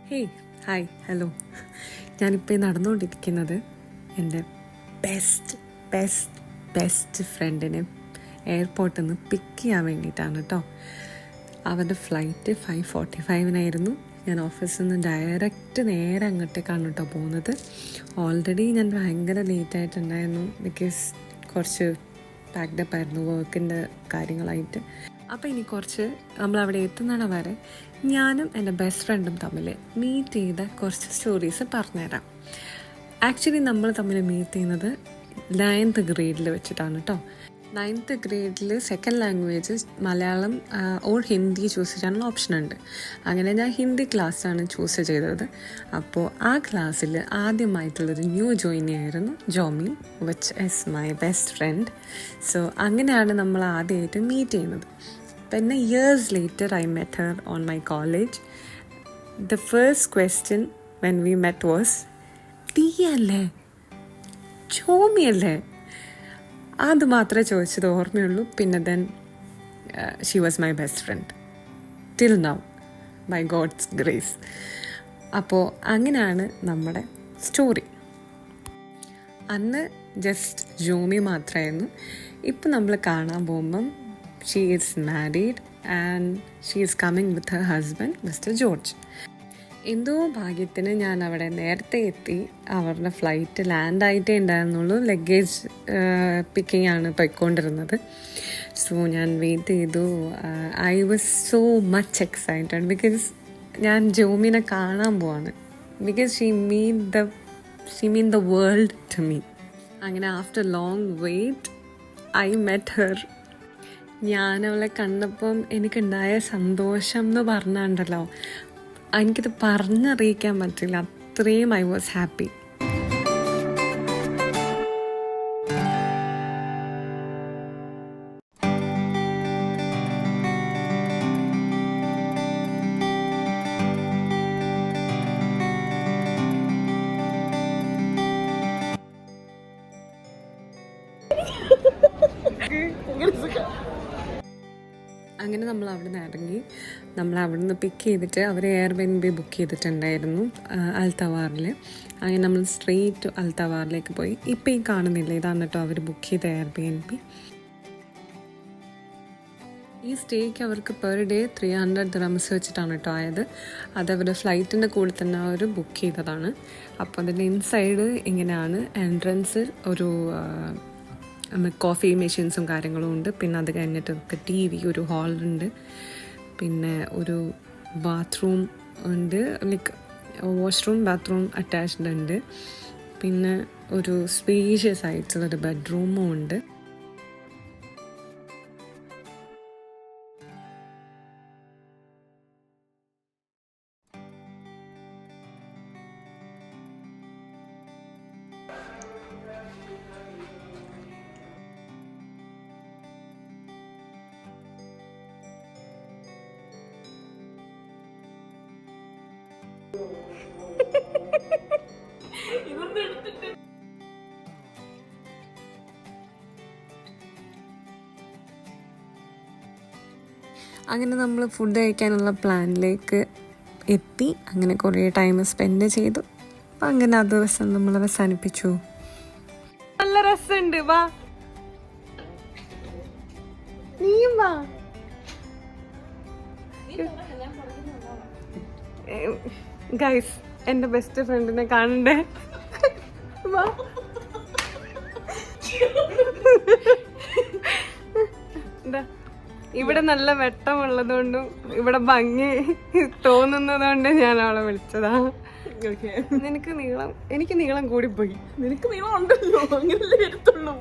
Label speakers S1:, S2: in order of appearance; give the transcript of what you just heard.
S1: Hey hi hello. ഞാനിപ്പോൾ നടന്നുകൊണ്ടിരിക്കുന്നത് എൻ്റെ ബെസ്റ്റ് ഫ്രണ്ടിനെ എയർപോർട്ടിൽ നിന്ന് പിക്ക് ചെയ്യാൻ വേണ്ടിയിട്ടാണ് കേട്ടോ. അവരുടെ ഫ്ലൈറ്റ് 5:45 ഞാൻ ഓഫീസിൽ നിന്ന് ഡയറക്റ്റ് നേരെ അങ്ങോട്ടേക്കാണ് കേട്ടോ പോകുന്നത്. ഓൾറെഡി ഞാൻ ഭയങ്കര ലേറ്റായിട്ടുണ്ടായിരുന്നു, ബിക്കോസ് കുറച്ച് പാക്ഡപ്പ് ആയിരുന്നു വർക്കിൻ്റെ കാര്യങ്ങളായിട്ട്. അപ്പോൾ ഇനി കുറച്ച് നമ്മളവിടെ എത്തുന്നിടം വരെ ഞാനും എൻ്റെ ബെസ്റ്റ് ഫ്രണ്ടും തമ്മിൽ മീറ്റ് ചെയ്ത കുറച്ച് സ്റ്റോറീസ് പറഞ്ഞുതരാം. ആക്ച്വലി നമ്മൾ തമ്മിൽ മീറ്റ് ചെയ്യുന്നത് 9th ഗ്രേഡിൽ വെച്ചിട്ടാണ് കേട്ടോ. 9th ഗ്രേഡിൽ second language Malayalam or Hindi choose ചെയ്യാനുള്ള ഓപ്ഷൻ ഉണ്ട്. അങ്ങനെ ഞാൻ ഹിന്ദി ക്ലാസ്സാണ് ചൂസ് ചെയ്തത്. അപ്പോൾ ആ ക്ലാസ്സിൽ ആദ്യമായിട്ടുള്ളൊരു ന്യൂ ജോയിനി ആയിരുന്നു Jomi, which is my best friend. So അങ്ങനെയാണ് നമ്മൾ ആദ്യമായിട്ട് മീറ്റ് ചെയ്യുന്നത്. പിന്നെ years later I met her on my college. The first question when we met was, ടീ അല്ലേ, ജോമിയല്ലേ? അത് മാത്രമേ ചോദിച്ചത് ഓർമ്മയുള്ളൂ. പിന്നെ then she was my best friend till now, by God's grace. അപ്പോൾ അങ്ങനെയാണ് നമ്മുടെ സ്റ്റോറി. അന്ന് ജസ്റ്റ് ജോമി മാത്രമായിരുന്നു. ഇപ്പം നമ്മൾ കാണാൻ പോകുമ്പം she is married and she is coming with her husband mister George. എന്തോ ഭാഗ്യത്തിന് ഞാൻ അവിടെ നേരത്തെ എത്തി. അവരുടെ ഫ്ലൈറ്റ് ലാൻഡായിട്ടേ ഉണ്ടായിരുന്നുള്ളൂ. ലഗേജ് പിക്കിംഗ് ആണ് പോയിക്കൊണ്ടിരുന്നത്. സോ ഞാൻ വെയിറ്റ് ചെയ്തു. I was so much excited because ഞാൻ ജോമിനെ കാണാൻ പോവാണ്. Because she mean the world to me. അങ്ങനെ after long wait I met her. ഞാനവളെ കണ്ടപ്പം എനിക്കുണ്ടായ സന്തോഷം എന്ന് പറഞ്ഞുണ്ടല്ലോ, എനിക്കത് പറഞ്ഞറിയിക്കാൻ പറ്റില്ല. അത്രയും ഐ വാസ് ഹാപ്പി. അങ്ങനെ നമ്മൾ അവിടെ നിന്ന് ഇറങ്ങി. നമ്മൾ അവിടെ നിന്ന് പിക്ക് ചെയ്തിട്ട് അവർ എയർബിഎൻബി ബുക്ക് ചെയ്തിട്ടുണ്ടായിരുന്നു അൽത്തവാറിൽ. അങ്ങനെ നമ്മൾ സ്ട്രെയിറ്റ് അൽത്തവാറിലേക്ക് പോയി. ഇപ്പം ഈ കാണുന്നില്ല, ഇതാണ് കേട്ടോ അവർ ബുക്ക് ചെയ്ത എയർബിഎൻബി. ഈ സ്റ്റേക്ക് അവർക്ക് പെർ ഡേ 300 dirhams വെച്ചിട്ടാണ് കേട്ടോ ആയത്. അത് അവരുടെ ഫ്ലൈറ്റിൻ്റെ കൂടെ തന്നെ അവർ ബുക്ക് ചെയ്തതാണ്. അപ്പോൾ അതിൻ്റെ ഇൻസൈഡ് ഇങ്ങനെയാണ്. എൻട്രൻസ് ഒരു കോഫി മെഷീൻസും കാര്യങ്ങളും ഉണ്ട്. പിന്നെ അത് കഴിഞ്ഞിട്ട് TV, ഒരു ഹാളുണ്ട്, പിന്നെ ഒരു ബാത്റൂം ഉണ്ട്, ലൈക്ക് വാഷ്റൂം ബാത്റൂം അറ്റാച്ച്ഡ് ഉണ്ട്. പിന്നെ ഒരു സ്പേഷ്യസ് ആയിട്ടുള്ളൊരു ബെഡ്റൂമും ഉണ്ട്. അങ്ങനെ നമ്മൾ ഫുഡ് കഴിക്കാനുള്ള പ്ലാനിലേക്ക് എത്തി. അങ്ങനെ കുറേ ടൈം സ്പെൻഡ് ചെയ്തു. അപ്പം അങ്ങനെ ആ ദിവസം നമ്മൾ അവസാനിപ്പിച്ചു. നല്ല രസമുണ്ട്. വാ, നീയും വാ. ഗൈസ്, എൻ്റെ ബെസ്റ്റ് ഫ്രണ്ടിനെ കാണണ്ടേ? വാ. ഇവിടെ നല്ല വെട്ടമുള്ളതുകൊണ്ടും ഇവിടെ ഭംഗി തോന്നുന്നതുകൊണ്ട് ഞാൻ അവളെ വിളിച്ചതാ. എനിക്ക് നീളം കൂടിപ്പോയി.
S2: നിനക്ക് നീളം ഉണ്ടല്ലോ, അങ്ങനല്ലേ എടുത്തുള്ളൂ.